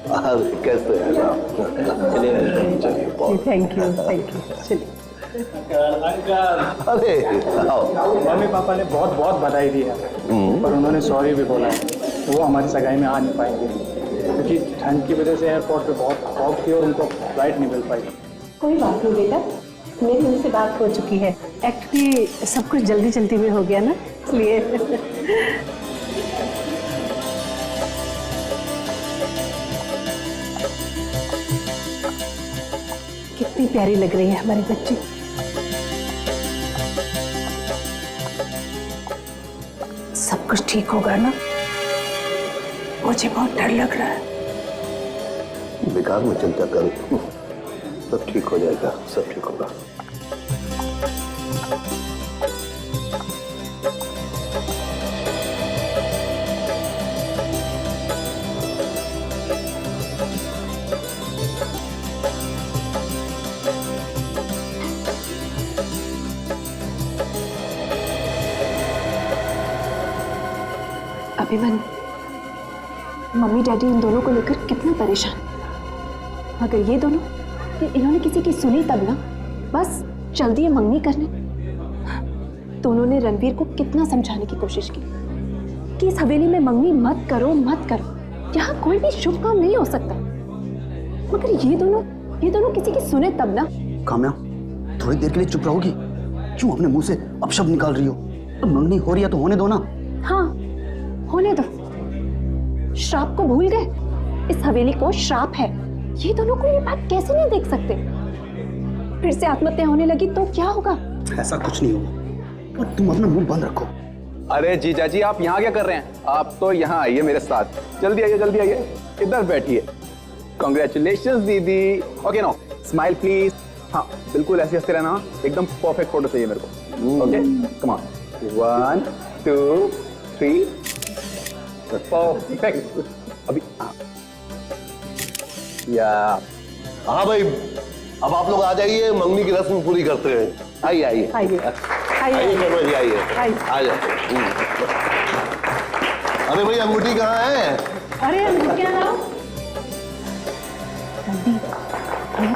अरे कैसे हैं आप? चलिए थैंक यू चलिए। अरे आओ। मम्मी पापा ने बहुत बहुत बधाई दी है, पर उन्होंने सॉरी भी बोला है। वो हमारी सगाई में आ नहीं पाएंगे क्योंकि ठंड की वजह से एयरपोर्ट पे बहुत फॉग थी और उनको फ्लाइट नहीं मिल पाई। कोई बात नहीं बेटा, मेरी उनसे बात हो चुकी है। एक्चुअली सब कुछ जल्दी जल्दी में हो गया ना, इसलिए। कितनी प्यारी लग रही है हमारी बच्ची। सब कुछ ठीक होगा ना? मुझे बहुत डर लग रहा है। बेकार में चिंता करो, सब ठीक हो जाएगा, सब ठीक होगा। अभिमन्यु, मम्मी डैडी इन दोनों को लेकर कितना परेशान। अगर ये दोनों इन्होंने किसी की सुनी तब ना, बस चल दिए मंगनी करने। तो उन्होंने रणवीर को कितना समझाने की कोशिश की कि इस हवेली में मंगनी मत करो मत करो, यहाँ कोई भी शुभ काम नहीं हो सकता। मगर ये दोनों किसी की सुने तब ना। काम्या, थोड़ी देर के लिए चुप रहोगी? क्यों अपने मुंह से अपशब्द निकाल रही हो? तो मंगनी हो रही है तो होने दो ना। हाँ, होने दो। श्राप को भूल गए? इस हवेली को श्राप है। ये दोनों को ये बात कैसे नहीं देख सकते? फिर से आत्महत्या होने लगी तो क्या होगा? ऐसा कुछ नहीं होगा, और तुम अपना मुंह बंद रखो। अरे जीजा जी, आप यहाँ क्या कर रहे हैं? आप तो यहाँ आइए मेरे साथ, जल्दी आइए जल्दी आइए, इधर बैठिए। कॉन्ग्रेचुलेशंस दीदी। Okay no, smile please. हाँ बिल्कुल ऐसे हंसते रहना, एकदम परफेक्ट फोटो चाहिए मेरे को। Okay come on, 1 2 3 perfect. अभी या हाँ भाई, अब आप लोग आ जाइए, मंगनी की रस्म पूरी करते हैं। आइए आइए आइए आइए शर्मा जी, आइए आ जाए। अरे भाई अंगूठी कहाँ है? अरे क्या नाम?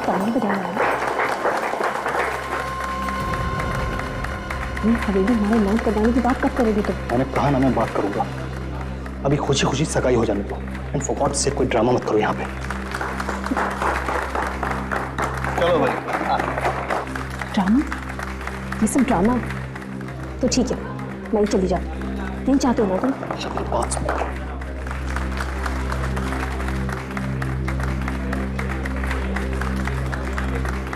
पानी बजाना है। हवेली हमारे नाम करवाने की बात कब करोगे तुम? मैंने कहा ना मैं बात करूंगा। अभी खुशी खुशी सगाई हो जाने दो। एंड फॉर गॉड से कोई ड्रामा मत करो यहाँ पे। चलो भाई। ड्रामा? ये सब ड्रामा? तो ठीक है, मैं ही चली जाऊँ। नहीं चाहते हो ना तुम? बात सुनो।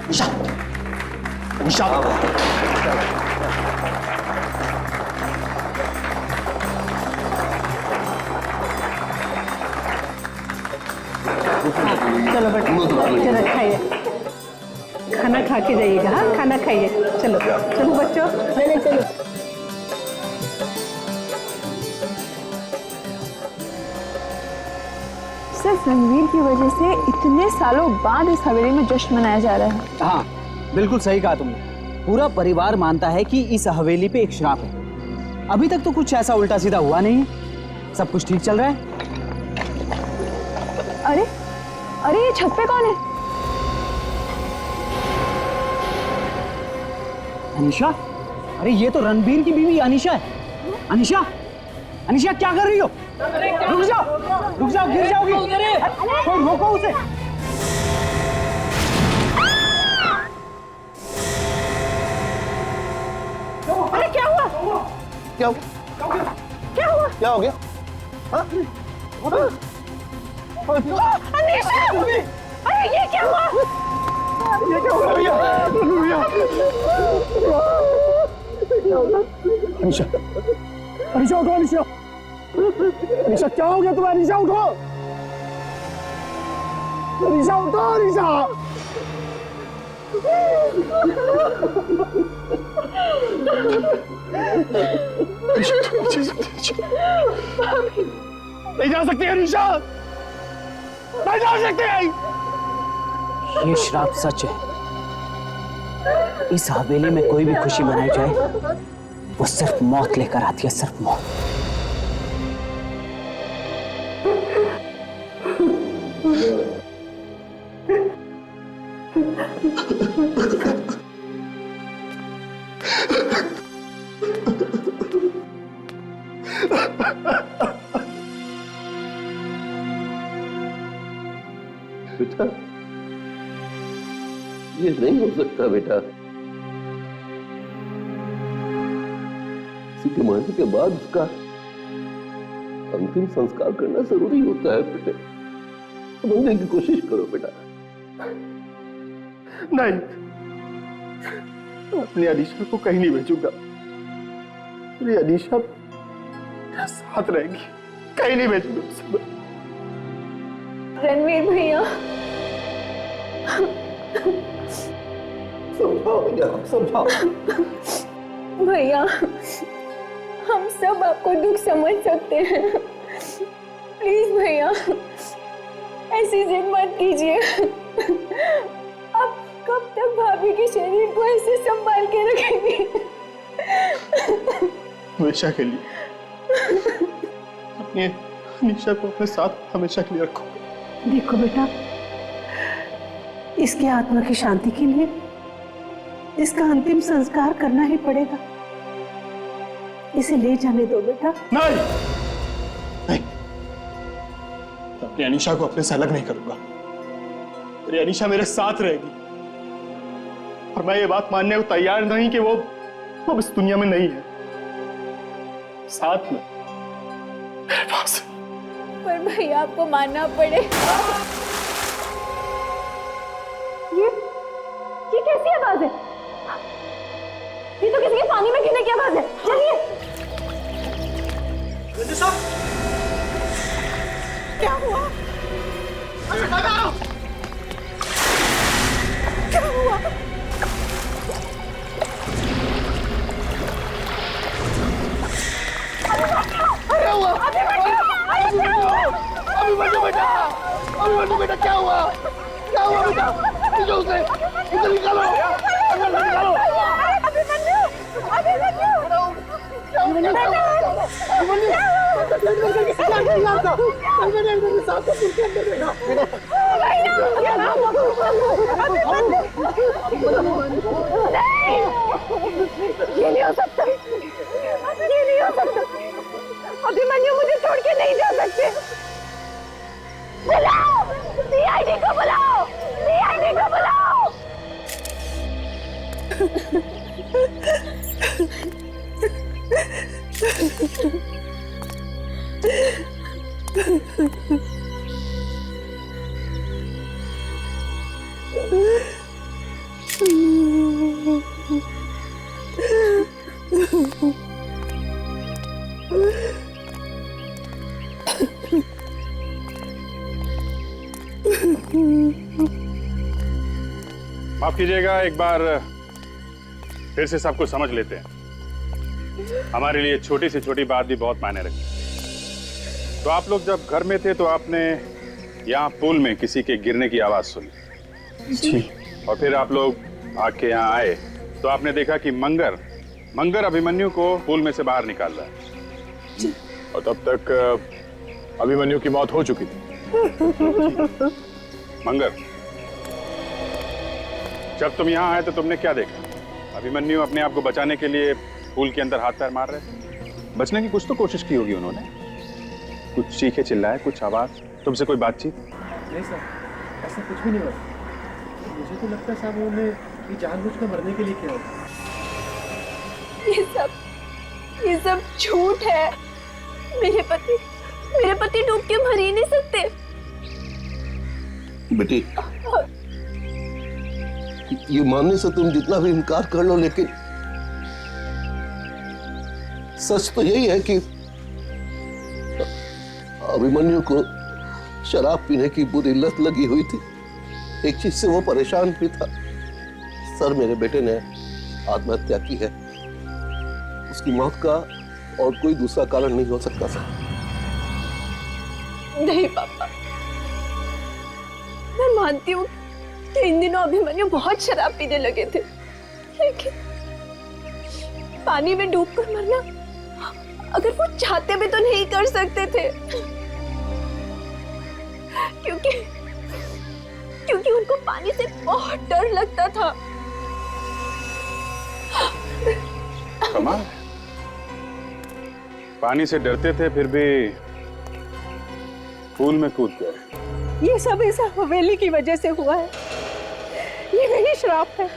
निशा, निशा। चलो बेटा, चलो खाइए, खाना खा के जाइएगा। हाँ खाना खाइए। चलो चलो बच्चों, चलो चलो। सिर्फ रणवीर की वजह से इतने सालों बाद इस हवेली में जश्न मनाया जा रहा है। हाँ बिल्कुल सही कहा तुमने। पूरा परिवार मानता है कि इस हवेली पे एक श्राप है। अभी तक तो कुछ ऐसा उल्टा सीधा हुआ नहीं है, सब कुछ ठीक चल रहा है। अरे अरे ये छत पे कौन है? अनीशा, अरे ये तो रणबीर की बीवी अनीशा है। अनीशा, अनीशा क्या कर रही हो? रुक जाओ, गिर जाओगी। कोई रोको उसे। अरे क्या हुआ? क्या क्या हुआ? क्या हो गया? हाँ? अनीशा! अरे ये क्या हुआ? ये क्या हो रहा है भैया? अनिशा, अनिशा उठो, अनिशा। अनिशा क्या हो गया तुम्हें? अनिशा उठो, अनिशा उठो, अनिशा। नहीं जा सकते अनिशा, नहीं जा सकते। ये श्राप सच है। इस हवेली में कोई भी खुशी मनाई जाए, वो सिर्फ मौत लेकर आती है, सिर्फ मौत। बेटा, ये नहीं हो सकता बेटा। किसी के मरने के बाद उसका अंतिम संस्कार करना जरूरी होता है बेटे। समझने की कोशिश करो बेटा। नहीं, अपनी अनीशा को कहीं नहीं भेजूंगा। मेरी अनीशा मेरे साथ रहेगी, कहीं नहीं भेजूंगा उसे। रणवीर भैया, समझाओ भैया, समझाओ। भैया हम सब आपको दुख समझ सकते हैं। प्लीज भैया ऐसी जिद मत कीजिए। आप कब तक भाभी के शरीर को ऐसे संभाल के रखेंगे? हमेशा के लिए अपनी अनीशा को अपने साथ हमेशा के लिए रखो। देखो बेटा, इसकी आत्मा की शांति के लिए इसका अंतिम संस्कार करना ही पड़ेगा। इसे ले जाने दो बेटा। नहीं, नहीं, अपनी अनीशा को अपने से अलग नहीं करूंगा। मेरी अनीशा मेरे साथ रहेगी और मैं ये बात मानने को तैयार नहीं कि वो इस दुनिया में नहीं है। साथ में मेरे पास। पर भैया आपको मानना पड़े। ये कैसी आवाज है? ये तो किसी के पानी में गिरने की आवाज है। चलिए। क्या हुआ? क्या हुआ? अभिमन्यु बेटा, अभिमन्यु बेटा, क्या हुआ? क्या हुआ बेटा? निकालो उसे, इधर निकालो, अंदर से निकालो। अभिमन्यु, अभिमन्यु, ये नहीं हो सकता, ये नहीं हो सकता। अभिमन्यु मुझे छोड़ के नहीं जा सकते। बुलाओ, सीआईडी को बुलाओ, सीआईडी को बुलाओ। माफ कीजिएगा, एक बार फिर से सब कुछ समझ लेते हैं। हमारे लिए छोटी से छोटी बात भी बहुत मायने रखती है। तो आप लोग जब घर में थे तो आपने यहाँ पुल में किसी के गिरने की आवाज सुनी जी। और फिर आप लोग भाग के यहाँ आए तो आपने देखा कि मंगर अभिमन्यु को पुल में से बाहर निकाल रहा है और तब तक अभिमन्यु की मौत हो चुकी थी। मंगर, जब तुम यहाँ आए तो तुमने क्या देखा? अभिमन्यु अपने आप को बचाने के लिए पुल के अंदर हाथ पैर मार रहे थे। बचने की कुछ तो कोशिश की होगी उन्होंने, कुछ चीखे चिल्लाए, कुछ आवाज, तुमसे कोई बातचीत? नहीं सर, ऐसा कुछ भी नहीं हुआ। मुझे तो लगता है साहब उन्होंने ये जानबूझकर मरने के लिए किया होगा। ये सब झूठ है। मेरे पति डूब के मर ही नहीं सकते। बेटी, ये मानने से तुम जितना भी इनकार कर लो, लेकिन सच तो यही है कि अभिमन्यु को शराब पीने की बुरी लत लगी हुई थी। एक चीज से वो परेशान भी था। सर, मेरे बेटे ने आत्महत्या की है। उसकी मौत का और कोई दूसरा कारण नहीं हो सकता सर। नहीं पापा, मैं मानती हूँ कि इन दिनों अभिमन्यु बहुत शराब पीने लगे थे, लेकिन पानी में डूबकर मरना अगर वो चाहते भी तो नहीं कर सकते थे, क्योंकि क्योंकि उनको पानी से बहुत डर लगता था। कमाल है। पानी से डरते थे फिर भी पूल में कूद गए। ये सब इस हवेली की वजह से हुआ है। ये नहीं श्राप है।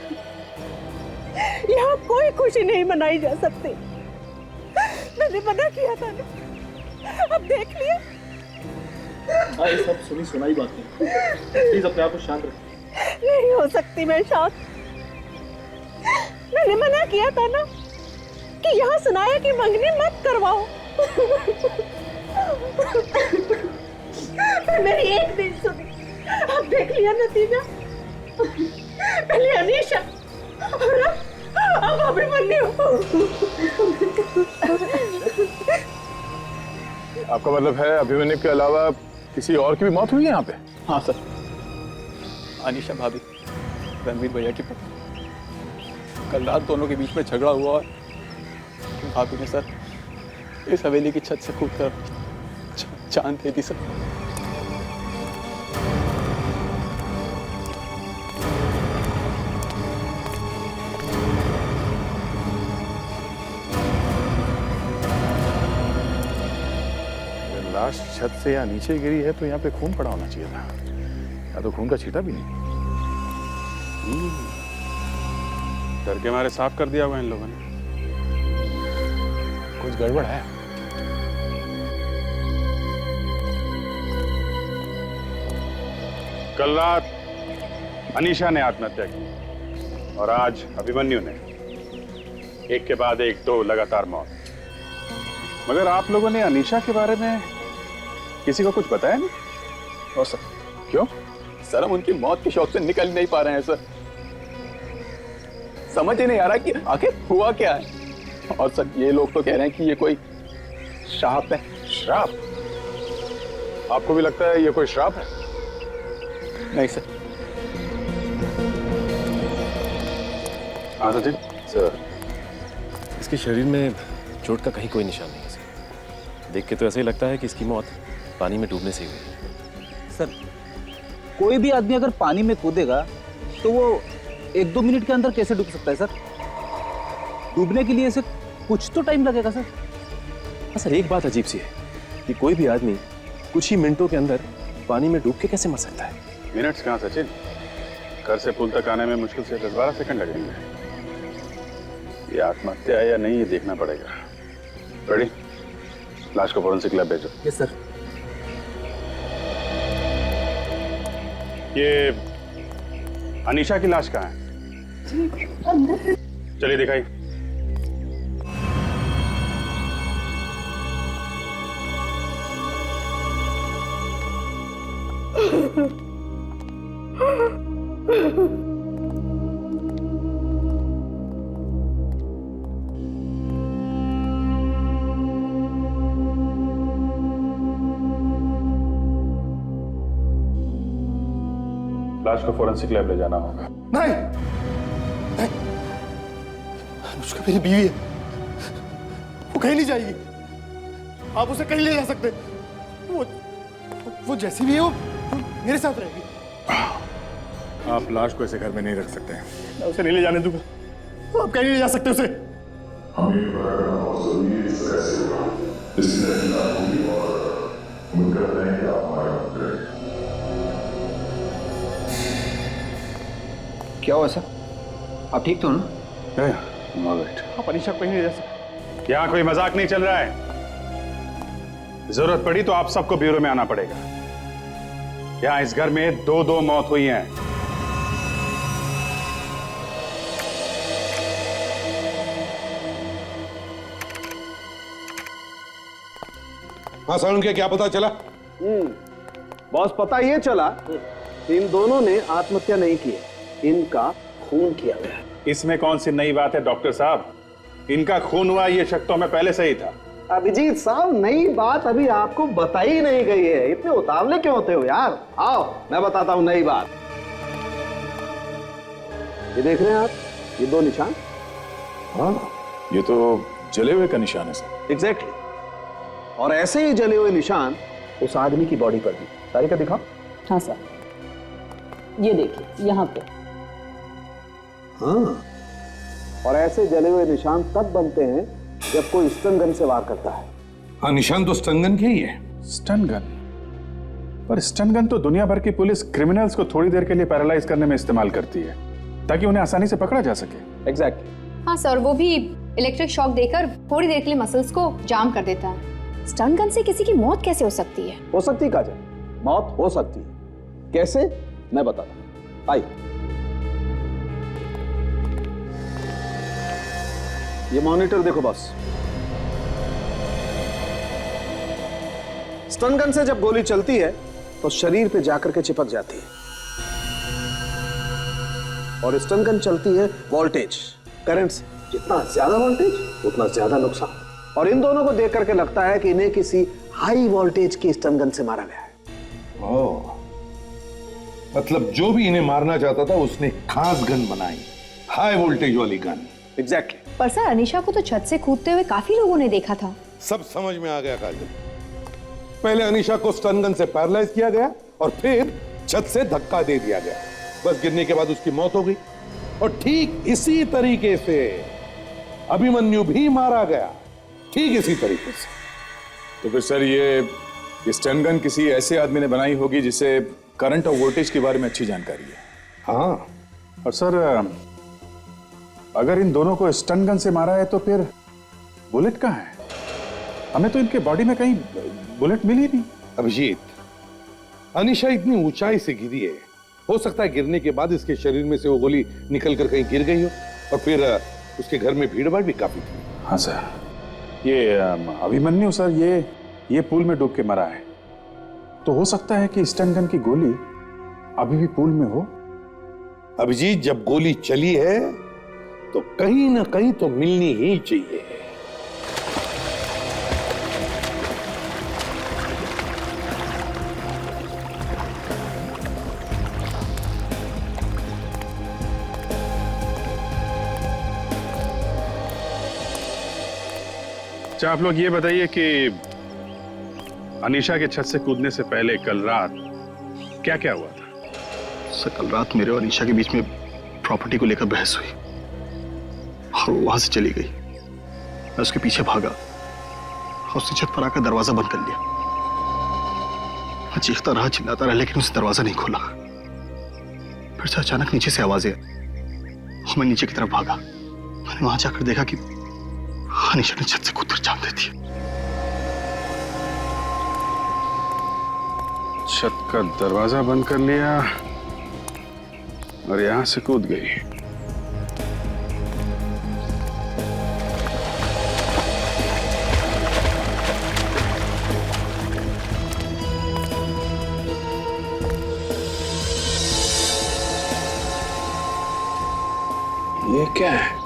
यहाँ कोई खुशी नहीं मनाई जा सकती। मैंने मना किया था ना, अब देख लिया। हाँ, ये सब सुनी सुनाई बातें। प्लीज अपने आप को शांत रखिए। नहीं हो सकती मैं शांत। मैंने मना किया था ना कि यहाँ सुनाया कि मंगनी मत करवाओ। मेरी एक दिन सुनी, अब देख लिया नतीजा। पहले अनीशा और अब अभिमन्यु। आपका मतलब है अभिमन्यु के अलावा किसी और की भी मौत हुई है यहाँ पे? हाँ सर, अनीशा भाभी, रणवीर भैया की पत्नी। कल रात दोनों के बीच में झगड़ा हुआ और भाभी ने सर इस हवेली की छत से कूदकर जान दे दी सर। लाश छत से या नीचे गिरी है तो यहाँ पे खून पड़ा होना चाहिए था, या तो खून का छींटा भी नहीं। डर के मारे साफ कर दिया हुआ इन लोगों ने। कुछ गड़बड़ है। कल रात अनीशा ने आत्महत्या की और आज अभिमन्यु ने। एक के बाद एक दो लगातार मौत। मगर आप लोगों ने अनीशा के बारे में किसी को कुछ बताया नहीं? और सर, क्यों? सर हम उनकी मौत के शौक से निकल नहीं पा रहे हैं सर। समझ ही नहीं आ रहा कि आखिर हुआ क्या है। और सर ये लोग तो कह रहे हैं कि ये कोई श्राप है। श्राप? आपको भी लगता है ये कोई श्राप है? नहीं सर। हाँ सचिन सर, इसके शरीर में चोट का कहीं कोई निशान नहीं है सर। देख के तो ऐसा ही लगता है कि इसकी मौत पानी में डूबने से ही हुई। सर, कोई भी आदमी अगर पानी में कूदेगा तो वो 1-2 मिनट के अंदर कैसे डूब सकता है सर? डूबने के लिए इसे कुछ तो टाइम लगेगा सर। हाँ सर, एक बात अजीब सी है कि कोई भी आदमी कुछ ही मिनटों के अंदर पानी में डूब के कैसे मर सकता है? मिनट्स कहाँ सचिन, घर से पुल तक आने में मुश्किल से 10-12 सेकंड लगेंगे। ये आत्महत्या है या नहीं ये देखना पड़ेगा। रेडी? लाश को फोरेंसिक लैब भेजो। Yes sir. ये अनीशा की लाश कहाँ है? चलिए दिखाई। लाश को फोरेंसिक लैब ले जाना होगा। नहीं, नहीं, अनुष्का मेरी बीवी है, वो कहीं नहीं जाएगी। आप उसे कहीं ले जा सकते। वो जैसी भी है वो मेरे साथ रहेगी। आप लाश को ऐसे घर में नहीं रख सकते। मैं उसे नहीं ले जाने दूंगा। आप कहीं नहीं ले जा सकते उसे। क्या हुआ सर? आप ठीक तो ना? आप अनीशा को कहीं नहीं ले जा सकते। यहाँ कोई मजाक नहीं चल रहा है। जरूरत पड़ी तो आप सबको ब्यूरो में आना पड़ेगा। यहाँ इस घर में 2-2 मौत हुई हैं। हाँ सर, उनके क्या पता चला? बॉस, पता ये चला इन दोनों ने आत्महत्या नहीं की है, इनका खून किया गया। इसमें कौन सी नई बात है डॉक्टर साहब? इनका खून हुआ ये शक तो हमें पहले से ही था। अभिजीत साहब, नई बात अभी आपको बताई नहीं गई है। इतने उतावले क्यों होते हो यार? आओ मैं बताता हूँ नई बात। ये देख रहे हैं आप, ये 2 निशान? हाँ, ये तो जले हुए का निशान है सर। एग्जैक्टली। और ऐसे ही जले हुए निशान उस आदमी की बॉडी पर भी। तारीख दिखाओ। हाँ सर। ये देखिए यहाँ पे। हाँ, और ऐसे जले हुए निशान तब बनते हैं जब कोई स्टन गन से वार करता है। हाँ, निशान तो स्टन गन के ही है। Stun gun? पर स्टन गन तो दुनिया भर की पुलिस क्रिमिनल्स को थोड़ी देर के लिए पैरालाइज करने में इस्तेमाल करती है ताकि उन्हें आसानी से पकड़ा जा सके। एग्जैक्टली। हाँ सर, वो भी इलेक्ट्रिक शॉक देकर थोड़ी देर के लिए मसल्स को जाम कर देता है। स्टन गन से किसी की मौत कैसे हो सकती है? हो सकती है काजल, मौत हो सकती है। कैसे, मैं बताता हूं। आइए, ये मॉनिटर देखो बॉस। स्टन गन से जब गोली चलती है तो शरीर पे जाकर के चिपक जाती है, और स्टन गन चलती है वोल्टेज, करंट से। जितना ज्यादा वोल्टेज उतना ज्यादा नुकसान। और इन दोनों को देख करके लगता है कि इन्हें किसी हाई वोल्टेज की स्टन गन से मारा गया है। ओह, मतलब जो भी इन्हें मारना चाहता था उसने खास गन बनाई, हाई वोल्टेज वाली गन। एग्जैक्टली। पर सर, अनीशा को तो छत से कूदते हुए काफी लोगों ने देखा था। सब समझ में आ गया काजल। पहले अनीशा को स्टन गन से पैरालाइज किया गया और फिर छत से धक्का दे दिया गया। बस गिरने के बाद उसकी मौत हो गई। और ठीक इसी तरीके से अभिमन्यु भी मारा गया, ठीक इसी तरीके से। तो फिर सर ये स्टन गन किसी ऐसे आदमी ने बनाई होगी जिसे करंट और वोल्टेज के बारे में अच्छी जानकारी है। हाँ, और सर अगर इन दोनों को स्टन गन से मारा है तो फिर बुलेट कहाँ है? हमें तो इनके बॉडी में कहीं बुलेट मिली नहीं। अभिजीत, अनीशा इतनी ऊंचाई से गिरी है, हो सकता है गिरने के बाद इसके शरीर में से वो गोली निकल कर कहीं गिर गई हो, और फिर उसके घर में भीड़ भाड़ भी काफी थी। हाँ सर, ये अभिमन्यु सर ये पूल में डूब के मरा है, तो हो सकता है कि स्टन गन की गोली अभी भी पूल में हो। अभिजीत, जब गोली चली है तो कहीं ना कहीं तो मिलनी ही चाहिए। अच्छा, आप लोग ये बताइए कि अनीशा के छत से कूदने से पहले कल रात क्या क्या हुआ था? सर, कल रात मेरे और अनीशा के बीच में प्रॉपर्टी को लेकर बहस हुई और वो वहां से चली गई। मैं उसके पीछे भागा और उसने छत पर आकर दरवाजा बंद कर लिया। मैं चीखता रहा, चिल्लाता रहा, लेकिन उसने दरवाजा नहीं खोला। फिर से अचानक नीचे से आवाजें और मैं नीचे की तरफ भागा। मैंने वहां जाकर देखा कि अनीशा ने छत से कूदकर जान दे दी। छत का दरवाजा बंद कर लिया और यहां से कूद गई। ये क्या है?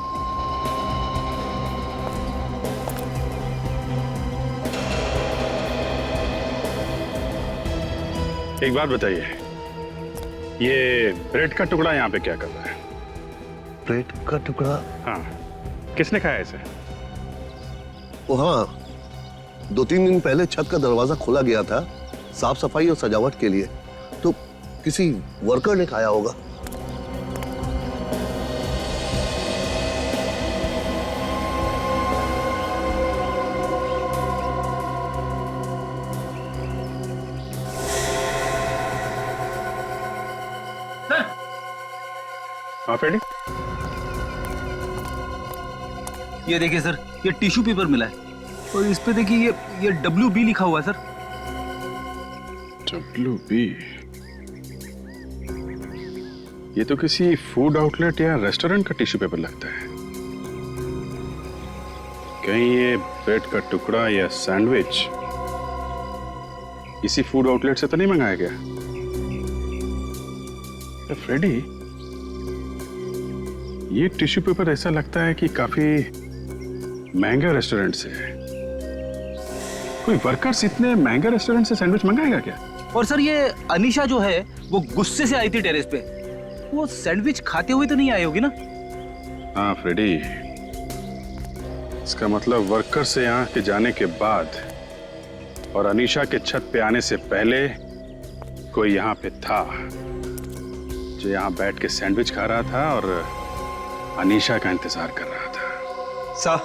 एक बात बताइए, ये ब्रेड का टुकड़ा यहाँ पे क्या कर रहा है? ब्रेड का टुकड़ा? हाँ, किसने खाया इसे? वो हाँ, 2-3 दिन पहले छत का दरवाजा खोला गया था साफ सफाई और सजावट के लिए, तो किसी वर्कर ने खाया होगा। हाँ फ्रेडी, ये देखिए सर, ये टिश्यू पेपर मिला है और इस पे देखिए ये WB लिखा हुआ है सर। WB? ये तो किसी फूड आउटलेट या रेस्टोरेंट का टिश्यू पेपर लगता है। कहीं ये ब्रेड का टुकड़ा या सैंडविच इसी फूड आउटलेट से तो नहीं मंगाया गया? फ्रेडी, ये टिश्यू पेपर ऐसा लगता है कि काफी महंगे रेस्टोरेंट से है। कोई वर्कर्स इतने महंगे रेस्टोरेंट से सैंडविच मंगाएगा क्या? और सर, ये अनीशा जो है वो गुस्से से आई थी टेरेस पे, वो सैंडविच खाते हुए तो नहीं आई होगी ना? हाँ फ्रेडी, इसका मतलब वर्कर से यहाँ के जाने के बाद और अनीशा के छत पे आने से पहले कोई यहाँ पे था। जो यहाँ बैठ के सैंडविच खा रहा था और अनीशा का इंतजार कर रहा था। सर,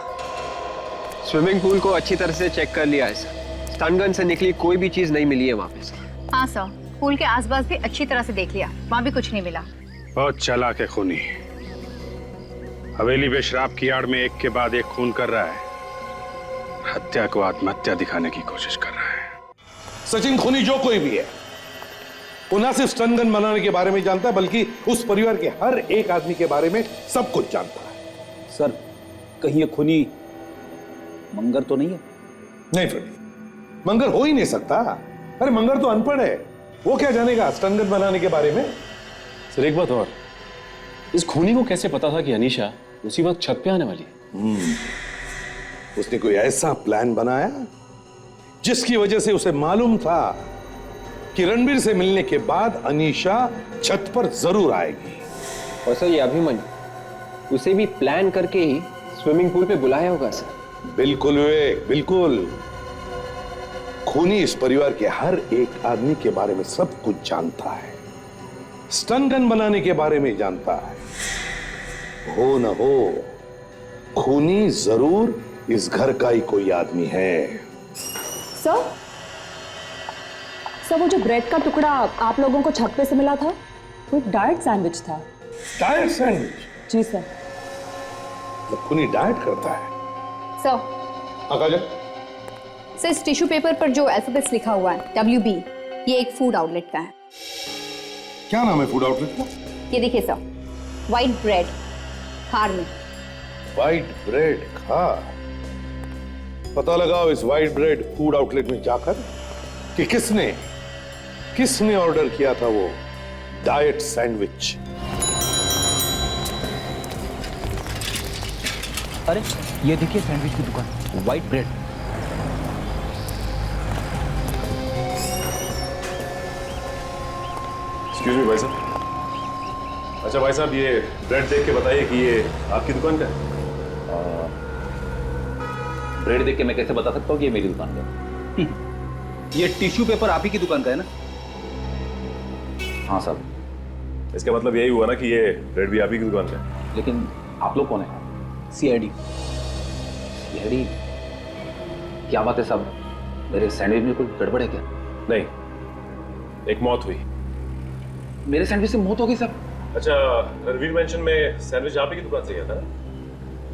स्विमिंग पूल को अच्छी तरह से चेक कर लिया है सर। स्टन गन से निकली कोई भी चीज नहीं मिली है वहाँ पे सर। हाँ सर, पूल के आसपास भी अच्छी तरह से देख लिया, वहाँ भी कुछ नहीं मिला। बहुत चालाक है खूनी। हवेली में शराब की आड़ में एक के बाद एक खून कर रहा है, हत्या को आत्महत्या दिखाने की कोशिश कर रहा है। सचिन खूनी जो कोई भी है, वो ना सिर्फ स्टन गन बनाने के बारे में जानता है, बल्कि उस परिवार के हर एक आदमी के बारे में सब कुछ जानता है। सर, कहीं ये खूनी मंगर तो नहीं है? नहीं फ्रेंड, मंगर हो ही नहीं सकता। अरे मंगर तो अनपढ़ है, वो क्या जानेगा स्टन गन बनाने के बारे में। सर एक बात और, इस खूनी को कैसे पता था कि अनीशा उसी वक्त छत पे आने वाली है? उसने कोई ऐसा प्लान बनाया जिसकी वजह से उसे मालूम था कि रणबीर से मिलने के बाद अनीशा छत पर जरूर आएगी। और सर ये अभिमन्यु उसे भी प्लान करके ही स्विमिंग पूल पे बुलाया होगा सर। बिल्कुल विवेक, बिल्कुल। खूनी इस परिवार के हर एक आदमी के बारे में सब कुछ जानता है, स्टन गन बनाने के बारे में जानता है। हो न हो, खूनी जरूर इस घर का ही कोई आदमी है। सर, वो जो ब्रेड का टुकड़ा आप लोगों को छत पे से मिला था, वो एक डाइट सैंडविच था। Diet sandwich? जी सर। खूनी डाइट करता है? सर, आकाश, सर इस टिश्यू पेपर पर जो अल्फाबेट्स लिखा हुआ है WB, ये एक फूड आउटलेट का है। क्या नाम है फूड आउटलेट का? ये देखिए सर, व्हाइट ब्रेड खार में। व्हाइट ब्रेड खार? पता लगाओ इस व्हाइट ब्रेड फूड आउटलेट में जाकर कि किसने ऑर्डर किया था वो डाइट सैंडविच। अरे ये देखिए सैंडविच की दुकान, व्हाइट ब्रेड। एक्सक्यूज मी भाई साहब। अच्छा भाई साहब, ये ब्रेड देख के बताइए कि ये आपकी दुकान का है? ब्रेड देख के मैं कैसे बता सकता हूँ कि ये मेरी दुकान का है? ये टिश्यू पेपर आप ही की दुकान का है ना? हाँ सर। इसका मतलब यही हुआ ना कि ये ब्रेड भी आप ही की दुकान का है? लेकिन आप लोग कौन है? CID। क्या बात है साहब, मेरे सैंडविच में कोई गड़बड़ है क्या? नहीं, एक मौत हुई। मेरे सैंडविच से मौत हो गई साहब? अच्छा, रणवीर मेंशन में सैंडविच आप ही की दुकान से गया था ना?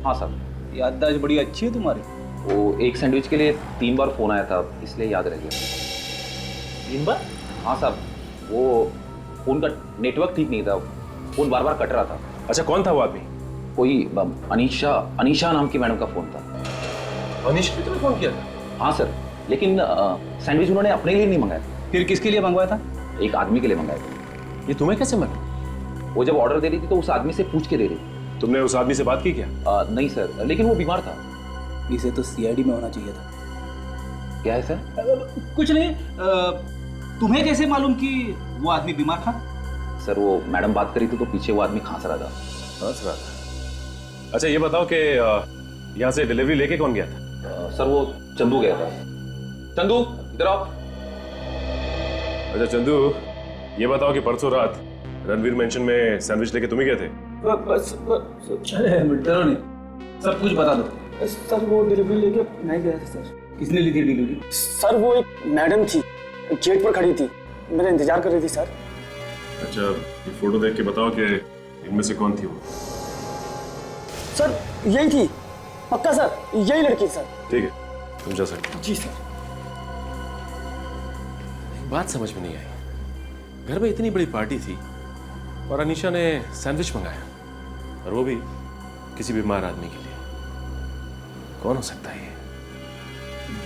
हाँ सर। याददाश्त बड़ी अच्छी है तुम्हारी। वो एक सैंडविच के लिए 3 बार फोन आया था, इसलिए याद रह गया। 3 बार? हाँ साहब, वो फोन का नेटवर्क ठीक नहीं था, फोन बार बार कट रहा था। अच्छा, कौन था वो आदमी? कोई अनीशा नाम की मैडम का फोन था। अनीशा ने तुम्हें फोन किया था? हाँ सर, लेकिन सैंडविच उन्होंने अपने लिए नहीं मंगाया। फिर किसके लिए मंगवाया था? एक आदमी के लिए मंगाया था। ये तुम्हें कैसे मालूम? वो जब ऑर्डर दे रही थी तो उस आदमी से पूछ के दे रही थी। तुमने उस आदमी से बात की क्या? नहीं सर, लेकिन वो बीमार था। इसे तो CID में होना चाहिए था। क्या है सर? कुछ नहीं। तुम्हें कैसे मालूम कि वो आदमी बीमार था? सर वो मैडम बात करी थी तो पीछे वो आदमी खांस रहा था। खांस रहा था? अच्छा ये बताओ कि यहाँ से डिलीवरी लेके कौन गया था? सर वो चंदू गया था। चंदू इधर आओ। अच्छा चंदू, ये बताओ कि परसों रात रणवीर मेंशन में सैंडविच लेके तुम ही गए थे? बस डरो नहीं, सब कुछ बता दो। सर वो डिलीवरी लेके नहीं गया था सर। किसने ली थी डिलीवरी? सर वो एक मैडम थी, गेट पर खड़ी थी, मेरा इंतजार कर रही थी सर। अच्छा, ये फोटो देख के बताओ कि इनमें से कौन थी वो? सर यही थी, पक्का सर, यही लड़की सर। ठीक है, तुम जा सकते हो। जी सर। एक बात समझ में नहीं आई, घर में इतनी बड़ी पार्टी थी और अनीशा ने सैंडविच मंगाया, और वो भी किसी बीमार आदमी के लिए। कौन हो सकता है ये?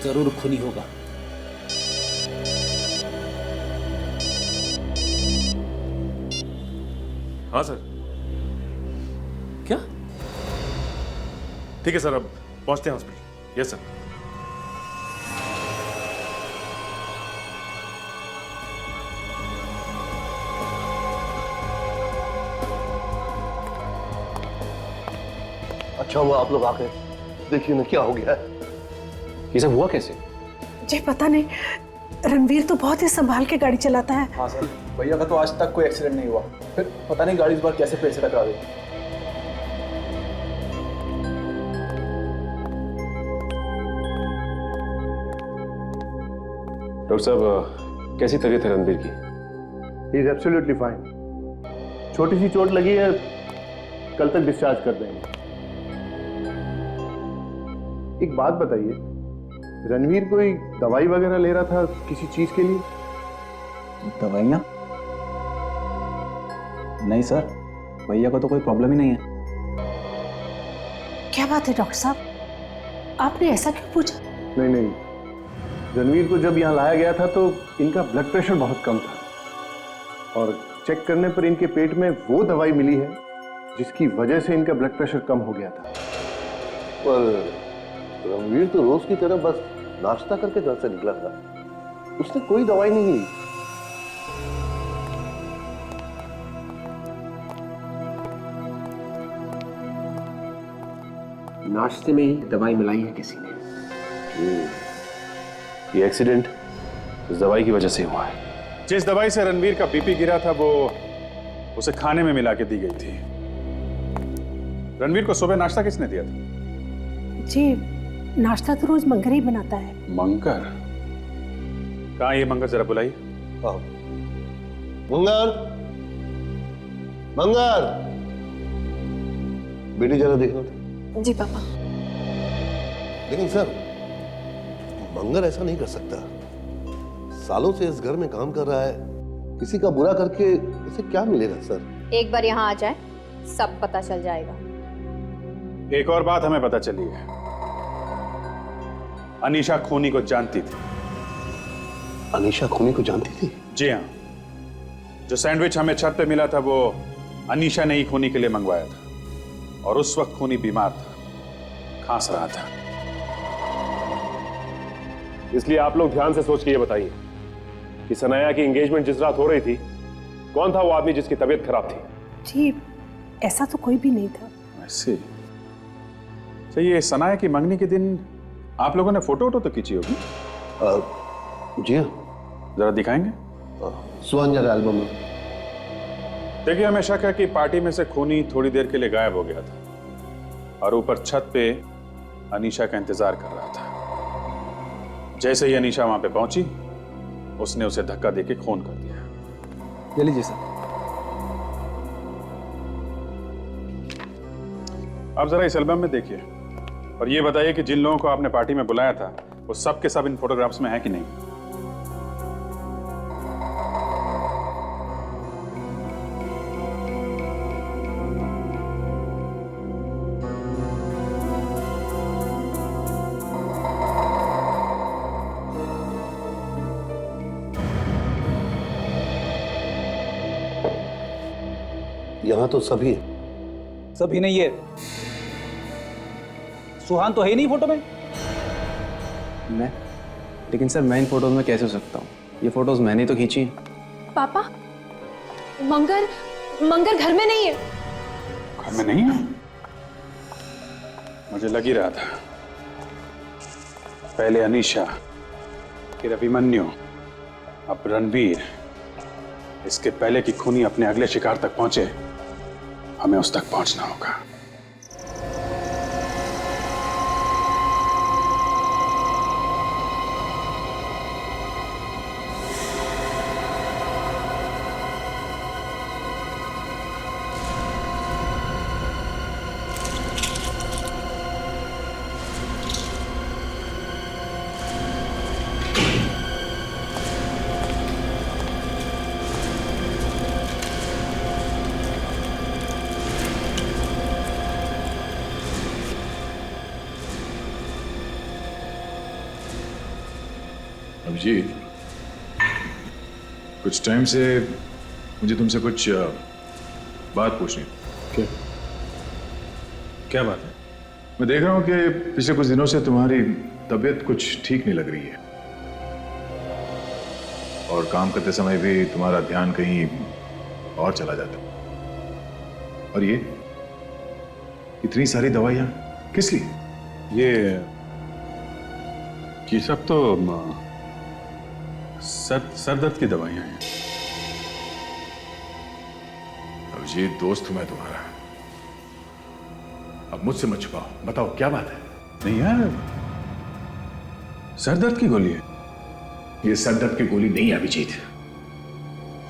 जरूर खूनी होगा। हाँ सर। क्या? ठीक है सर, अब पहुंचते हैं हॉस्पिटल। Yes sir. अच्छा हुआ आप लोग आ गए। देखिए ना क्या हो गया है। ये सब हुआ कैसे? मुझे पता नहीं, रणवीर तो बहुत ही संभाल के गाड़ी चलाता है। हाँ सर, भैया का तो आज तक कोई एक्सीडेंट नहीं हुआ, फिर पता नहीं गाड़ी इस बार कैसे पेड़ से टकरा गई। डॉक्टर साहब, कैसी तबीयत है रणबीर की? He is absolutely fine. छोटी सी चोट लगी है, कल तक डिस्चार्ज कर देंगे। एक बात बताइए, रणवीर कोई दवाई वगैरह ले रहा था किसी चीज के लिए? दवाइयाँ? नहीं सर, भैया को तो कोई प्रॉब्लम ही नहीं है। क्या बात है डॉक्टर साहब, आपने ऐसा क्यों पूछा? नहीं नहीं, रणवीर को जब यहाँ लाया गया था तो इनका ब्लड प्रेशर बहुत कम था और चेक करने पर इनके पेट में वो दवाई मिली है जिसकी वजह से इनका ब्लड प्रेशर कम हो गया था। पर रणवीर तो रोज की तरह बस नाश्ता करके घर से निकला था, उसने कोई दवाई नहीं ली। नाश्ते में ही दवाई मिलाई है किसी ने। ये एक्सीडेंट इस दवाई की वजह से हुआ है। जिस दवाई से रणवीर का बीपी गिरा था वो उसे खाने में मिला के दी गई थी। रणवीर को सुबह नाश्ता किसने दिया था? जी, नाश्ता तो रोज मंगर ही बनाता है। मंगर? कहाँ ये मंगर, जरा बुलाइए। मंगर, मंगर, बेटी जरा देखना। जी पापा। लेकिन सर, मंगर ऐसा नहीं कर सकता। सालों से इस घर में काम कर रहा है, किसी का बुरा करके इसे क्या मिलेगा सर? एक बार यहाँ आ जाए, सब पता चल जाएगा। एक और बात हमें पता चली है, अनीशा खूनी को जानती थी। अनीशा खूनी को जानती थी? जी हाँ, जो सैंडविच हमें छत पे मिला था वो अनीशा ने ही खूनी के लिए मंगवाया था और उस वक्त खूनी बीमार था, खांस रहा था। इसलिए आप लोग ध्यान से सोच के ये बताइए कि सनाया की एंगेजमेंट जिस रात हो रही थी, कौन था वो आदमी जिसकी तबीयत खराब थी? जी, ऐसा तो कोई भी नहीं था। ऐसे? तो ये सनाया की मंगनी के दिन आप लोगों ने फोटो तो खींची होगी? जी हाँ। जरा दिखाएंगे? सुहान जरा एल्बम में। देखिए, हमें शक है कि पार्टी में से खूनी थोड़ी देर के लिए गायब हो गया था और ऊपर छत पे अनीशा का इंतजार कर रहा था। जैसे ही अनीशा वहां पे पहुंची, उसने उसे धक्का देके खून कर दिया। ये लीजिए सर। आप जरा इस एल्बम में देखिए और ये बताइए कि जिन लोगों को आपने पार्टी में बुलाया था वो सब के सब इन फोटोग्राफ्स में है कि नहीं? यहाँ तो सभी है। सभी नहीं है। सुहान तो है ही नहीं फोटो में। मैं? लेकिन सर, मैं इन फोटोज में कैसे हो सकता हूँ? ये फोटोज मैंने तो खींची हैं। पापा, मंगर घर में नहीं है। घर में नहीं है? मुझे लग ही रहा था। पहले अनीशा, फिर अभिमन्यु, अब रणवीर। इसके पहले कि खूनी अपने अगले शिकार तक पहुंचे, हमें उस तक पहुंचना होगा। अभिजीत, कुछ टाइम से मुझे तुमसे कुछ बात पूछनी है। क्या बात है? मैं देख रहा हूं कि पिछले कुछ दिनों से तुम्हारी तबीयत कुछ ठीक नहीं लग रही है और काम करते समय भी तुम्हारा ध्यान कहीं और चला जाता है। और ये इतनी सारी दवाइयां किस लिए? ये सब तो सर दर्द की दवाइयां हैं। अभिजीत, दोस्त हूं मैं तुम्हारा। अब मुझसे मत छुपाओ, बताओ क्या बात है। नहीं यार, सर दर्द की गोली है। ये सर दर्द की गोली नहीं है अभिजीत।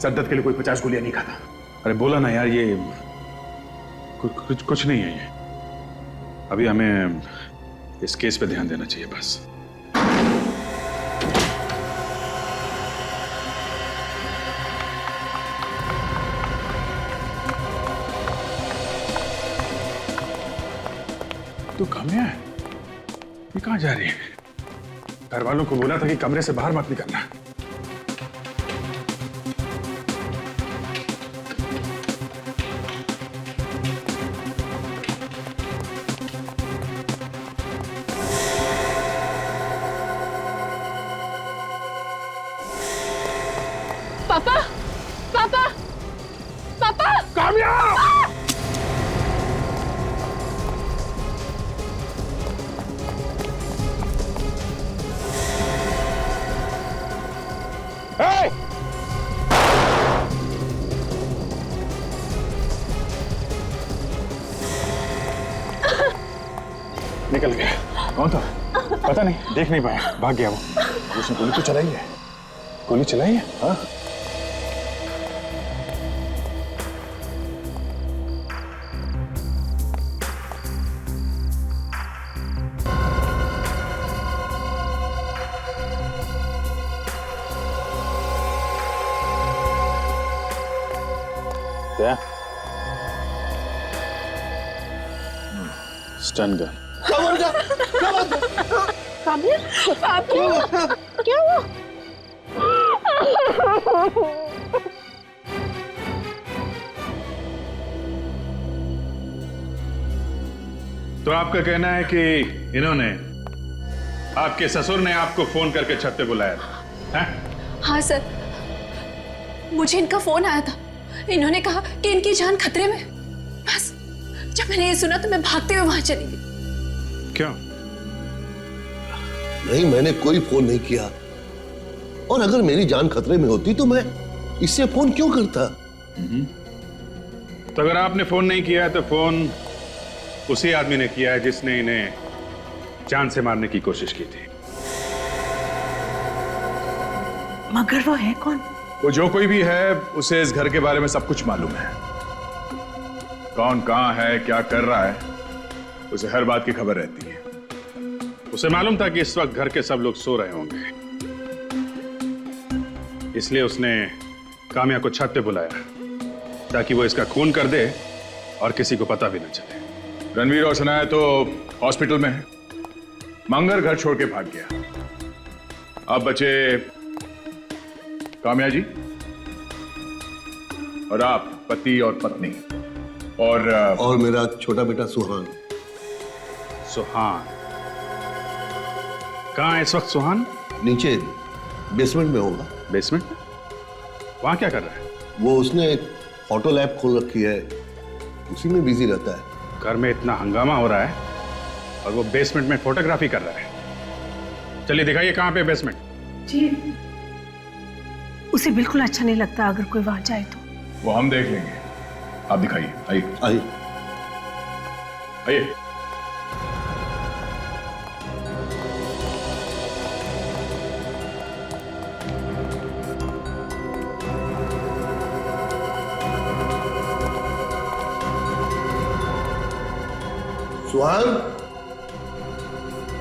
सर दर्द के लिए कोई 50 गोलियां नहीं खाता। अरे बोला ना यार, ये कुछ नहीं है ये। अभी हमें इस केस पे ध्यान देना चाहिए बस। तो काम्या, ये कहां जा रही है? घर वालों को बोला था कि कमरे से बाहर मत निकलना। पापा, पापा, पापा! काम्या! Hey! निकल गया। कौन था? पता नहीं, देख नहीं पाया, भाग गया वो। उसने गोली तो चलाई है। गोली चलाई है? हाँ। क्या? Stun gun. क्या बोल रहा? क्या बात है? काम्या, पापा, क्या हुआ? तो आपका कहना है कि इन्होंने, आपके ससुर ने आपको फोन करके छत पे बुलाया था? हाँ सर, मुझे इनका फोन आया था। इन्होंने कहा कि इनकी जान खतरे में। बस जब मैंने ये सुना तो मैं भागते हुए वहां चली गई। क्यों? नहीं, मैंने कोई फोन नहीं किया। और अगर मेरी जान खतरे में होती तो मैं इससे फोन क्यों करता? तो अगर आपने फोन नहीं किया है तो फोन उसी आदमी ने किया है जिसने इन्हें जान से मारने की कोशिश की थी। मगर वो है कौन? वो जो कोई भी है, उसे इस घर के बारे में सब कुछ मालूम है। कौन कहां है, क्या कर रहा है, उसे हर बात की खबर रहती है। उसे मालूम था कि इस वक्त घर के सब लोग सो रहे होंगे, इसलिए उसने काम्या को छत पे बुलाया ताकि वो इसका खून कर दे और किसी को पता भी न चले। रणवीर और सनाया तो हॉस्पिटल में है। मंगर घर छोड़ के भाग गया। अब बचे काम्या जी और आप, पति और पत्नी, और मेरा छोटा बेटा सुहान। सुहान कहाँ है इस वक्त? सुहान नीचे बेसमेंट में होगा। बेसमेंट में? वहां क्या कर रहा है? वो उसने एक फोटो लैब खोल रखी है, उसी में बिजी रहता है। घर में इतना हंगामा हो रहा है और वो बेसमेंट में फोटोग्राफी कर रहा है। चलिए दिखाइए कहाँ पे बेसमेंट। जी, उसे बिल्कुल अच्छा नहीं लगता अगर कोई वहां जाए तो। वो हम देख लेंगे, आप दिखाइए। आइए आइए आइए। सुहान,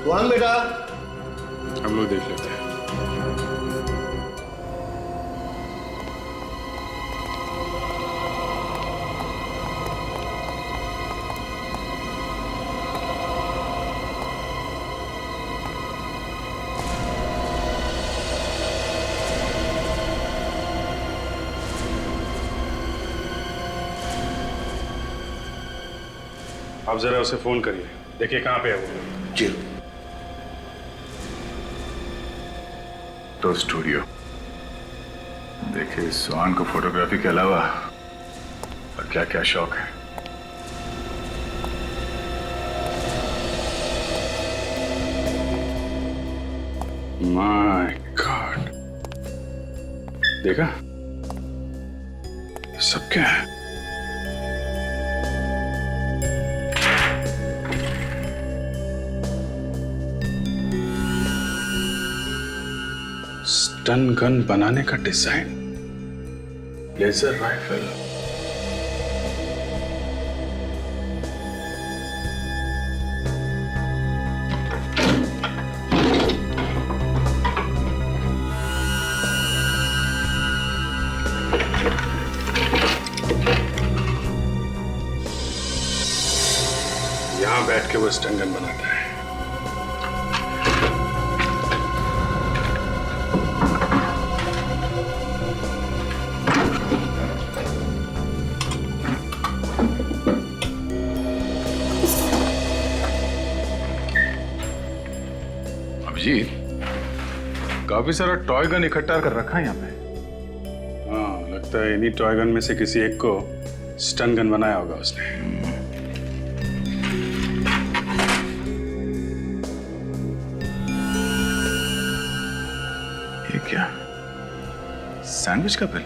सुहान बेटा। हम लोग देख लेते हैं। आप जरा उसे फोन करिए, देखिए कहाँ पे है वो। जी। तो स्टूडियो देखिए, सुहान को फोटोग्राफी के अलावा और क्या क्या शौक है। माय गॉड, देखा? ये सब क्या है? स्टन गन बनाने का डिजाइन, लेजर राइफल। यहां बैठ के वो स्टन गन बनाता है। अभिजीत, काफी सारा टॉय गन इकट्ठा कर रखा है यहाँ पे। हाँ, लगता है इन्हीं टॉय गन में से किसी एक को स्टन गन बनाया होगा उसने। ये क्या? सैंडविच का बिल?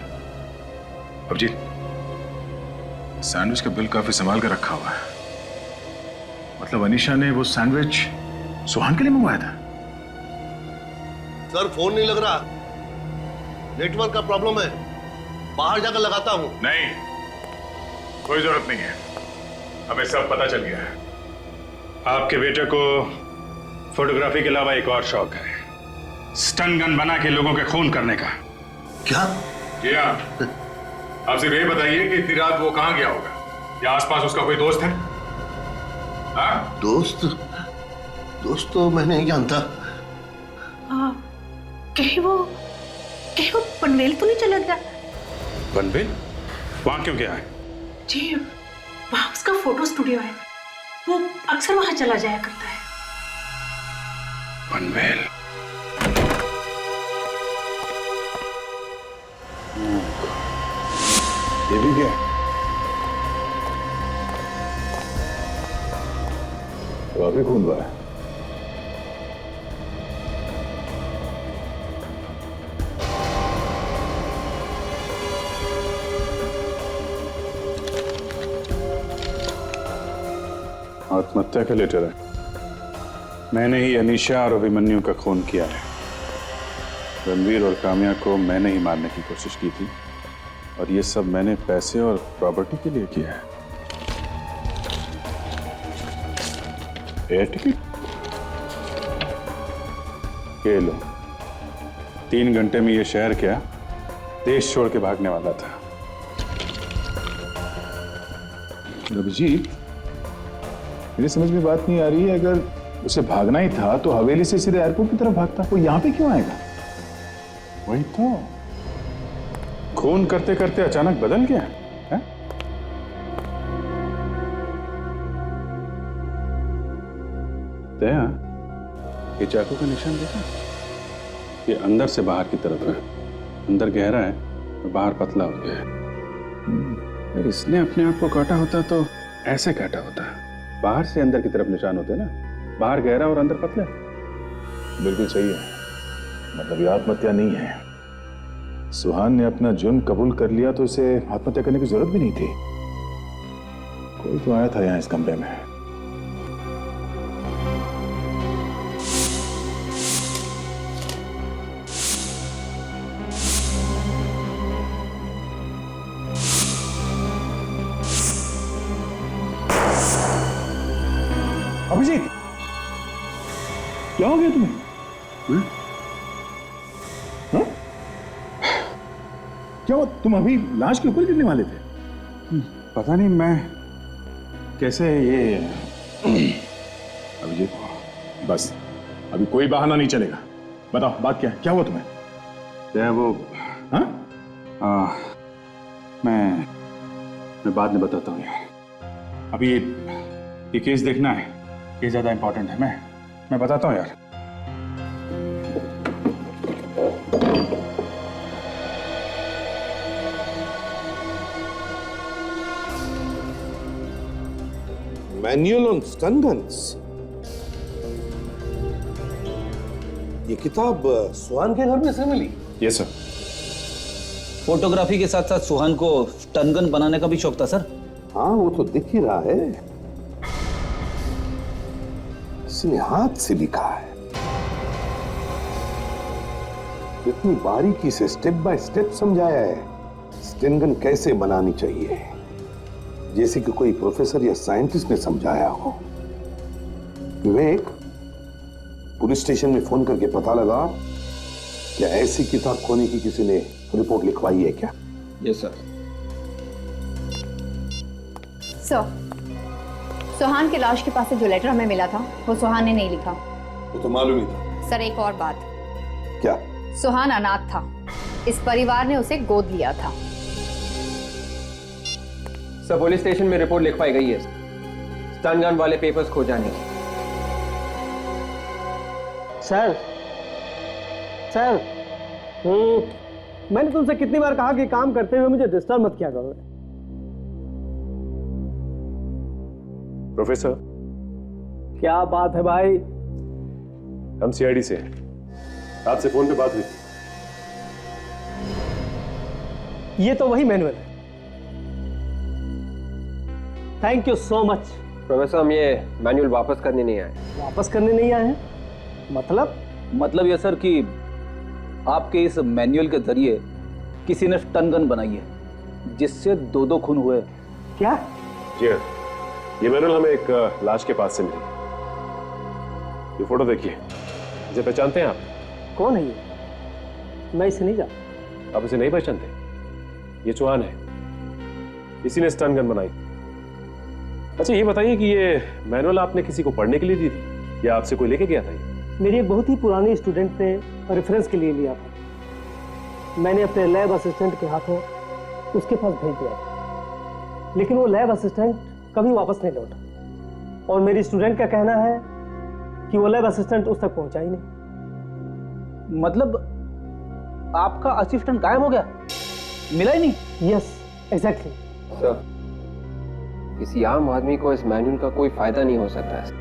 अभिजीत, सैंडविच का बिल काफी संभाल कर रखा हुआ है। मतलब अनीशा ने वो सैंडविच सुहान के लिए मंगवाया था? सर फोन नहीं लग रहा, नेटवर्क का प्रॉब्लम है, बाहर जाकर लगाता हूं। नहीं, कोई जरूरत नहीं है, हमें सब पता चल गया है। आपके बेटे को फोटोग्राफी के अलावा एक और शौक है, स्टन गन बना के लोगों के खून करने का। क्या? जी हाँ। आप सिर्फ ये बताइए कि इतनी रात वो कहां गया होगा, या आसपास उसका कोई दोस्त है? हाँ? दोस्त तो मैं नहीं जानता। कहीं वो पनवेल तो नहीं चला गया? पनवेल? वहां क्यों गया है? जी, वहां उसका फोटो स्टूडियो है, वो अक्सर वहां चला जाया करता है। पनवेल? ये भी क्या? काफी खून बहा है। आत्महत्या का लेटर है। मैंने ही अनीशा और अभिमन्यु का खून किया है। रणवीर और काम्या को मैंने ही मारने की कोशिश की थी, और ये सब मैंने पैसे और प्रॉपर्टी के लिए किया है। Air ticket? ये लो, 3 घंटे में ये शहर क्या देश छोड़ के भागने वाला था। अभिजीत, मेरी समझ में बात नहीं आ रही है, अगर उसे भागना ही था तो हवेली से सीधे एयरपोर्ट की तरफ भागता, वो यहां पे क्यों आएगा? वही तो, खून करते करते अचानक बदल गया है? दया, ये चाकू का निशान देखा? ये अंदर से बाहर की तरफ है, अंदर गहरा है और बाहर पतला हो गया है। अगर इसने अपने आप को काटा होता तो ऐसे काटा होता, बाहर से अंदर की तरफ निशान होते ना, बाहर गहरा और अंदर पतला। बिल्कुल सही है, मतलब ये आत्महत्या नहीं है। सुहान ने अपना जुर्म कबूल कर लिया तो इसे आत्महत्या करने की जरूरत भी नहीं थी। कोई तो आया था यहाँ इस कमरे में। अभिजीत, क्या हो गया तुम्हें? हाँ? क्या हुआ? तुम अभी लाश के ऊपर गिरने वाले थे। पता नहीं मैं कैसे ये अभिजीत, बस अभी कोई बहाना नहीं चलेगा। बताओ बात क्या है, क्या हुआ तुम्हें? क्या वो? हाँ? मैं बाद में बताता हूँ यार। अभी ये केस देखना है, ये ज्यादा इंपॉर्टेंट है। मैं बताता हूँ यार। Manual on stun guns. ये किताब सुहान के घर में से मिली? Yes sir. फोटोग्राफी के साथ साथ सुहान को स्टन गन बनाने का भी शौक था सर। हाँ वो तो दिख ही रहा है, इसने हाथ से लिखा है, इतनी बारीकी से स्टेप बाय स्टेप समझाया है स्टन गन कैसे बनानी चाहिए, जैसे कि कोई प्रोफेसर या साइंटिस्ट ने समझाया हो। विवेक, पुलिस स्टेशन में फोन करके पता लगा क्या ऐसी किताब खोने की किसी ने रिपोर्ट लिखवाई है क्या? Yes sir. सर, सुहान के लाश के पास से जो लेटर हमें मिला था वो सुहान ने नहीं लिखा। वो तो मालूम ही था। सर एक और बात। क्या? सुहान अनाथ था, इस परिवार ने उसे गोद लिया था। सर पुलिस स्टेशन में रिपोर्ट लिखवाई गई है स्टन गन वाले पेपर्स खो जाने की। सर मैंने तुमसे कितनी बार कहा कि काम करते हुए मुझे डिस्टर्ब मत किया करो। प्रोफेसर, क्या बात है भाई? हम सीआईडी से हैं, आपसे फोन पे बात हुई। ये तो वही मैनुअल है। Thank you so much. Professor हम ये मैनुअल वापस करने नहीं आए। वापस करने नहीं आए हैं? मतलब ये सर कि आपके इस मैनुअल के जरिए किसी ने स्टन गन बनाई है जिससे 2 खून हुए। क्या? जी हाँ, ये मैनुअल हमें एक लाश के पास से मिली। ये फोटो देखिए, इसे पहचानते हैं आप? कौन है ये? मैं इसे नहीं जानता। आप इसे नहीं पहचानते? ये सुहान है, इसी ने स्टन गन बनाई। अच्छा ये बताइए कि ये मैनुअल आपने किसी को पढ़ने के लिए दी थी या आपसे कोई लेके गया था? ये मेरी एक बहुत ही पुरानी स्टूडेंट ने रेफरेंस के लिए लिया था। मैंने अपने लैब असिस्टेंट के हाथों उसके पास भेज दिया था, लेकिन वो लैब असिस्टेंट कभी वापस नहीं लौटा और मेरी स्टूडेंट का कहना है कि वो लैब असिस्टेंट उस तक पहुंचा ही नहीं। मतलब आपका असिस्टेंट गायब हो गया, मिला ही नहीं? Yes exactly. सर किसी आम आदमी को इस मैनुअल का कोई फायदा नहीं हो सकता है।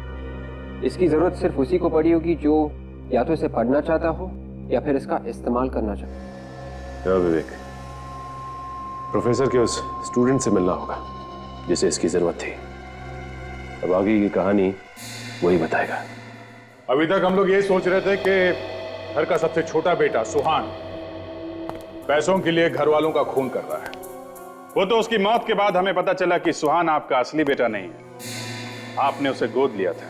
इसकी जरूरत सिर्फ उसी को पड़ी होगी जो या तो इसे पढ़ना चाहता हो या फिर इसका इस्तेमाल करना चाहता हो। विवेक, प्रोफेसर के उस स्टूडेंट से मिलना होगा जिसे इसकी जरूरत थी। अब आगे की कहानी वही बताएगा। अभी तक हम लोग ये सोच रहे थे कि घर का सबसे छोटा बेटा सुहान पैसों के लिए घर वालों का खून कर रहा है। वो तो उसकी मौत के बाद हमें पता चला कि सुहान आपका असली बेटा नहीं है, आपने उसे गोद लिया था।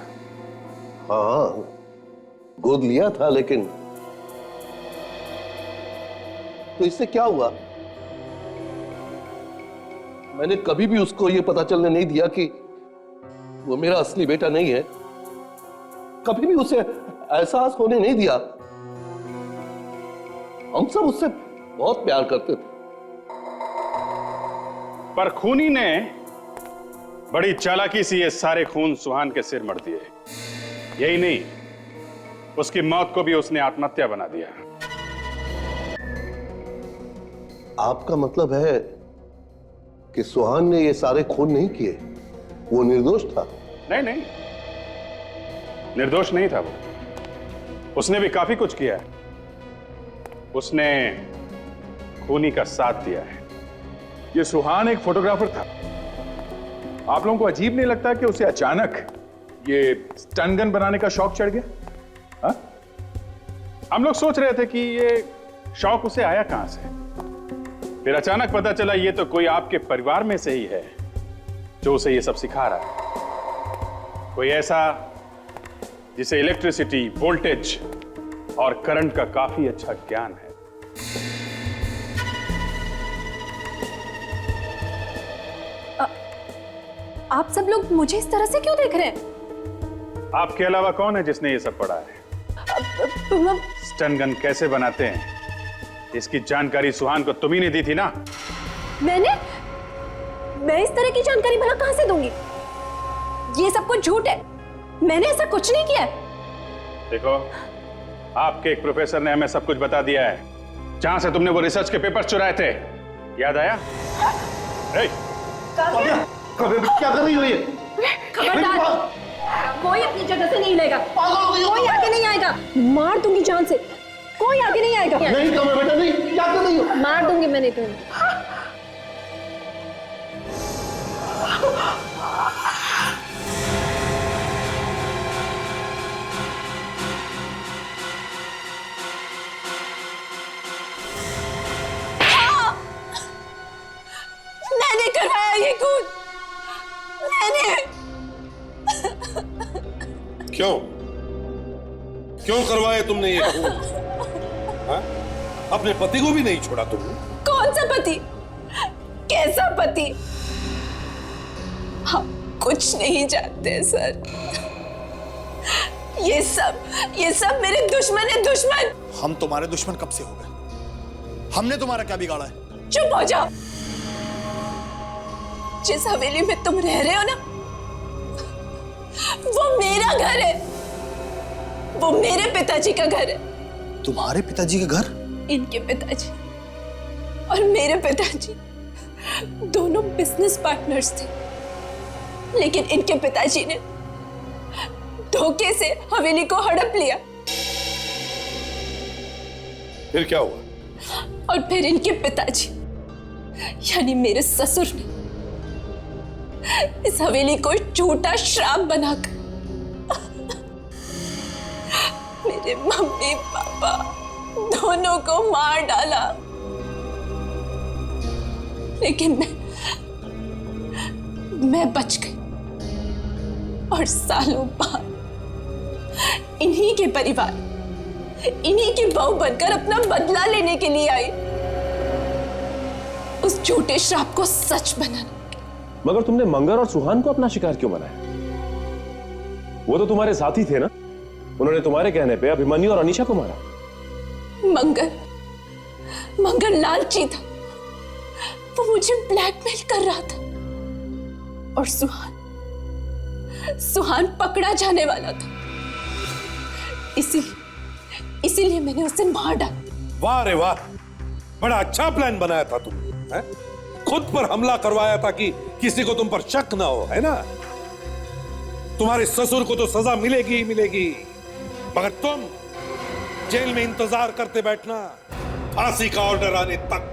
हाँ, गोद लिया था, लेकिन तो इससे क्या हुआ? मैंने कभी भी उसको यह पता चलने नहीं दिया कि वो मेरा असली बेटा नहीं है। कभी भी उसे एहसास होने नहीं दिया। हम सब उससे बहुत प्यार करते थे। पर खूनी ने बड़ी चालाकी से ये सारे खून सुहान के सिर मढ़ दिए। यही नहीं, उसकी मौत को भी उसने आत्महत्या बना दिया। आपका मतलब है कि सुहान ने ये सारे खून नहीं किए, वो निर्दोष था? नहीं नहीं, निर्दोष नहीं था वो। उसने भी काफी कुछ किया है। उसने खूनी का साथ दिया है। ये सुहान एक फोटोग्राफर था। आप लोगों को अजीब नहीं लगता कि उसे अचानक ये स्टन गन बनाने का शौक चढ़ गया? हा? हम लोग सोच रहे थे कि ये शौक उसे आया कहां से, फिर अचानक पता चला ये तो कोई आपके परिवार में से ही है जो उसे ये सब सिखा रहा है। कोई ऐसा जिसे इलेक्ट्रिसिटी, वोल्टेज और करंट का काफी अच्छा ज्ञान है। आप सब लोग मुझे इस तरह से क्यों देख रहे हैं? आपके अलावा कौन है जिसने ये सब पढ़ा है? स्टन गन कैसे बनाते हैं इसकी जानकारी सुहान को तुम ही ने दी थी ना? मैं इस तरह की जानकारी भला कहां से दूंगी? ये सब कुछ झूठ है, मैंने ऐसा कुछ नहीं किया। देखो, आपके एक प्रोफेसर ने हमें सब कुछ बता दिया है, जहां से तुमने वो रिसर्च के पेपर चुराए थे। याद आया? क्या कर रही हो ये? खबरदार, कोई अपनी जगह से नहीं लेगा, कोई आगे नहीं आएगा, मार दूंगी जान से। कोई आगे नहीं आएगा। नहीं तो मैं बेटा नहीं, जाते नहीं हो। मार दूंगी मैंने तो। मैंने करवाया ये खून, मैंने। क्यों क्यों करवाया तुमने ये खून? हाँ? अपने पति को भी नहीं छोड़ा तुमने? कौन सा पति? कैसा पति? हम कुछ नहीं जानते सर। ये सब मेरे दुश्मन है, दुश्मन। हम तुम्हारे दुश्मन कब से हो गए? हमने तुम्हारा क्या बिगाड़ा है? चुप हो जाओ। जिस हवेली में तुम रह रहे हो ना, वो मेरा घर है, वो मेरे पिताजी का घर है। तुम्हारे पिताजी का घर? इनके पिताजी और मेरे पिताजी दोनों बिजनेस पार्टनर्स थे, लेकिन इनके पिताजी ने धोखे से हवेली को हड़प लिया। फिर क्या हुआ? और फिर इनके पिताजी यानी मेरे ससुर ने इस हवेली को झूठा श्राप बनाकर मेरे मम्मी पापा दोनों को मार डाला। लेकिन मैं बच गई और सालों बाद इन्हीं के परिवार, इन्हीं की बहू बनकर अपना बदला लेने के लिए आई, उस झूठे श्राप को सच बनाना। मगर तुमने मंगर और सुहान को अपना शिकार क्यों बनाया? वो तो तुम्हारे साथी थे ना? उन्होंने तुम्हारे कहने पे अभिमन्यु और अनीशा को मारा। मंगर लालची था, वो मुझे ब्लैकमेल कर रहा था। और सुहान पकड़ा जाने वाला था, इसीलिए मैंने उसे मार डाला। वाह रे वाह, बड़ा अच्छा प्लान बनाया था तुमने, हैं? खुद पर हमला करवाया था कि किसी को तुम पर शक ना हो, है ना? तुम्हारे ससुर को तो सजा मिलेगी ही मिलेगी, मगर तुम जेल में इंतजार करते बैठना फांसी का ऑर्डर आने तक।